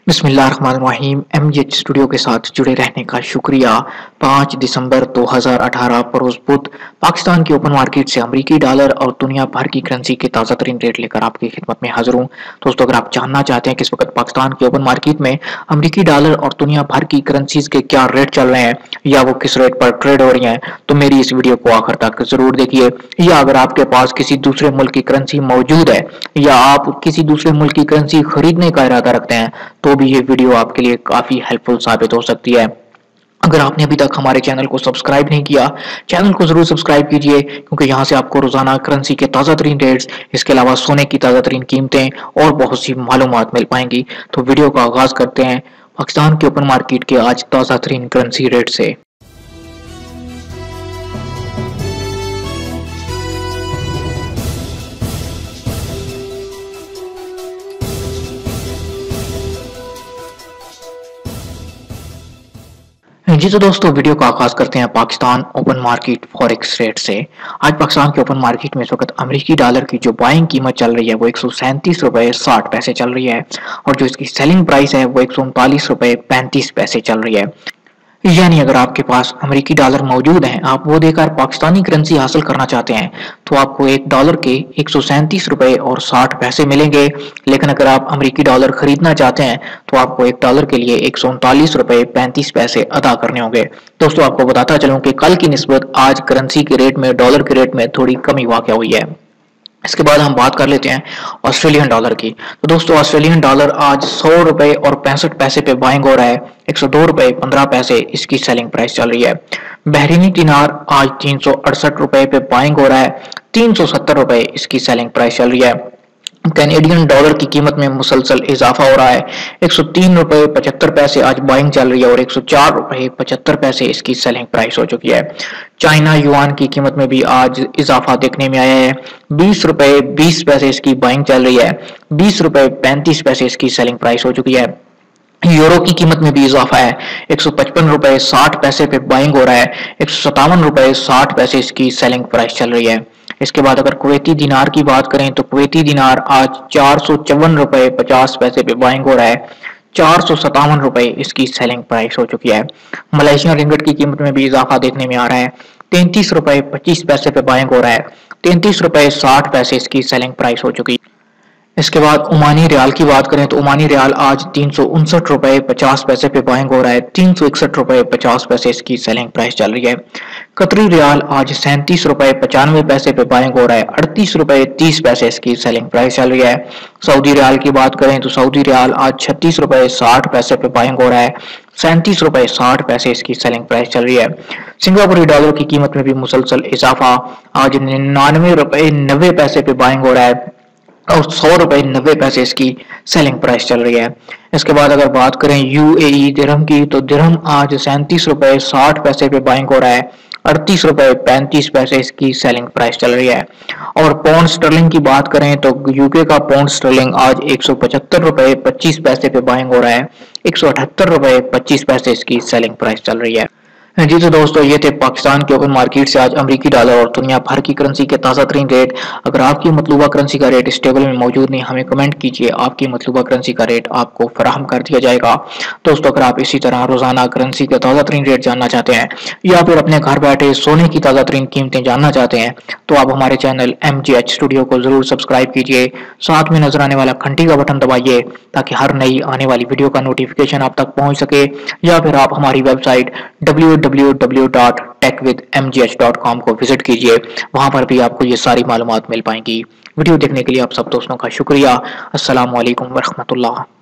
बिस्मिल्लाहिर्रहमानिर्रहीम। MGH studio के साथ जुड़े रहने का शुक्रिया। 5 दिसंबर 2018 बरोज बुध पाकिस्तान की ओपन मार्केट से अमेरिकी डॉलर और दुनिया भर की करेंसी के ताज़ा तरीन रेट लेकर आपकी खिदमत में हाजिर हूँ। दोस्तों, अगर आप जानना चाहते हैं कि इस वक्त पाकिस्तान की ओपन मार्केट में अमेरिकी डॉलर और दुनिया भर की करेंसीज के क्या रेट चल रहे हैं या वो किस रेट पर ट्रेड हो रही हैं, तो मेरी इस वीडियो को आखिर तक जरूर देखिए। या अगर आपके पास किसी दूसरे मुल्क की करेंसी मौजूद है या आप किसी दूसरे मुल्क की करेंसी खरीदने का इरादा रखते हैं तो भी ये वीडियो आपके लिए काफी हेल्पफुल साबित हो सकती है। अगर आपने अभी तक हमारे चैनल को सब्सक्राइब नहीं किया, चैनल को जरूर सब्सक्राइब कीजिए, क्योंकि यहाँ से आपको रोजाना करेंसी के ताज़ा तरीन रेट्स, इसके अलावा सोने की ताज़ा तरीन कीमतें और बहुत सी मालूमात मिल पाएंगी। तो वीडियो का आगाज करते हैं पाकिस्तान के ओपन मार्केट के आज ताज़ा तरीन करेंसी रेट से। जी तो दोस्तों, वीडियो का आगाज करते हैं Pakistan open market forex rate से। आज पाकिस्तान के ओपन मार्केट में इस वक्त अमेरिकी डॉलर की जो बाइंग कीमत चल रही है वो 137 रुपए 60 पैसे चल रही है और जो इसकी सेलिंग प्राइस है वो 139 रुपए 35 पैसे चल रही है। यानी अगर आपके पास अमेरिकी डॉलर मौजूद हैं, आप वो देकर पाकिस्तानी करेंसी हासिल करना चाहते हैं, तो आपको एक डॉलर के 137 रुपए और 60 पैसे मिलेंगे। लेकिन अगर आप अमेरिकी डॉलर खरीदना चाहते हैं तो आपको एक डॉलर के लिए 139 रुपए 35 पैसे अदा करने होंगे। दोस्तों, आपको बताता चलूं कि कल की निस्बत आज करेंसी के रेट में, डॉलर के रेट में थोड़ी कमी वाक़या हुई है। इसके बाद हम बात कर लेते हैं ऑस्ट्रेलियन डॉलर की। तो दोस्तों, ऑस्ट्रेलियन डॉलर आज 100 रुपए और 65 पैसे पे बाइंग हो रहा है। 102 रुपए 15 पैसे इसकी सेलिंग प्राइस चल रही है। बहरीनी दिनार आज 368 रुपए पे बाइंग हो रहा है। 370 रुपए इसकी सेलिंग प्राइस चल रही है। कैनेडियन डॉलर की कीमत में मुसलसल इजाफा हो रहा है। 103 रुपए 75 पैसे आज बाइंग चल रही है और 104 रुपए 75 पैसे इसकी सेलिंग प्राइस हो चुकी है। चाइना युआन की कीमत में भी आज इजाफा देखने में आया है। 20 रुपए 20 पैसे इसकी बाइंग चल रही है। 20 रुपए 35 पैसे इसकी सेलिंग प्राइस हो चुकी है। यूरो की कीमत में भी इजाफा है। 155 रुपए 60 पैसे पे बाइंग हो रहा है। 157 रुपए 60 पैसे इसकी सेलिंग प्राइस चल रही है। इसके बाद अगर कुवैती दिनार की बात करें तो कुवैती दिनार आज 454 रुपए 50 पैसे पे बाइंग हो रहा है। 457 रुपए इसकी सेलिंग प्राइस हो चुकी है। मलेशियन रिंगट की कीमत में भी इजाफा देखने में आ रहा है। 33 रुपए 25 पैसे पे बाइंग हो रहा है। 33 रुपए 60 पैसे इसकी सेलिंग प्राइस हो चुकी है। इसके बाद ओमानी रियाल की बात करें तो ओमानी रियाल आज 359 रुपए 50 पैसे पे बाइंग हो रहा है। 361 रुपए 50 पैसे इसकी सेलिंग प्राइस चल रही है। कतरी रियाल आज 37 रुपए 95 पैसे पे बाइंग हो रहा है। 38 रुपए 30 पैसे इसकी सेलिंग प्राइस चल रही है। सऊदी रियाल की बात करें तो सऊदी रियाल आज 36 रुपए 60 पैसे पे बाइंग हो रहा है। 37 रुपए 60 पैसे इसकी सेलिंग प्राइस चल रही है। सिंगापुरी डॉलर की कीमत में भी मुसलसल इजाफा, आज 99 रुपए 90 पैसे पे बाइंग हो रहा है और 100 रुपए 90 पैसे इसकी सेलिंग प्राइस चल रही है। इसके बाद अगर बात करें यूएई दिरहम की तो दिरहम आज 37 रुपए 60 पैसे पे बाइंग हो रहा है। 38 रुपए 35 पैसे इसकी सेलिंग प्राइस चल रही है। और पाउंड स्टर्लिंग की बात करें तो यूके का पाउंड स्टर्लिंग आज 175 रुपए 25 पैसे पे बाइंग हो रहा है। 178 रुपए 25 पैसे इसकी सेलिंग प्राइस चल रही है। जी तो दोस्तों, ये थे पाकिस्तान के ओपन मार्केट से आज अमेरिकी डॉलर और दुनिया भर की करेंसी के ताज़ा तरीन रेट। अगर आपकी मतलूबा करेंसी का रेट इस टेबल में मौजूद नहीं, हमें कमेंट कीजिए, आपकी मतलूबा करेंसी का रेट आपको फराहम कर दिया जाएगा। दोस्तों, अगर आप इसी तरह रोजाना करेंसी का ताज़ा तरीन रेट जानना चाहते हैं या फिर अपने घर बैठे सोने की ताज़ा तरीन कीमतें जानना चाहते हैं तो आप हमारे चैनल MGH स्टूडियो को जरूर सब्सक्राइब कीजिए। साथ में नजर आने वाला घंटी का बटन दबाइए ताकि हर नई आने वाली वीडियो का नोटिफिकेशन आप तक पहुंच सके। या फिर आप हमारी वेबसाइट www.techwithmgh.com को विजिट कीजिए, वहां पर भी आपको ये सारी मालूमात मिल पाएंगी। वीडियो देखने के लिए आप सब दोस्तों का शुक्रिया। अस्सलाम वालेकुम वरहमतुल्लाह।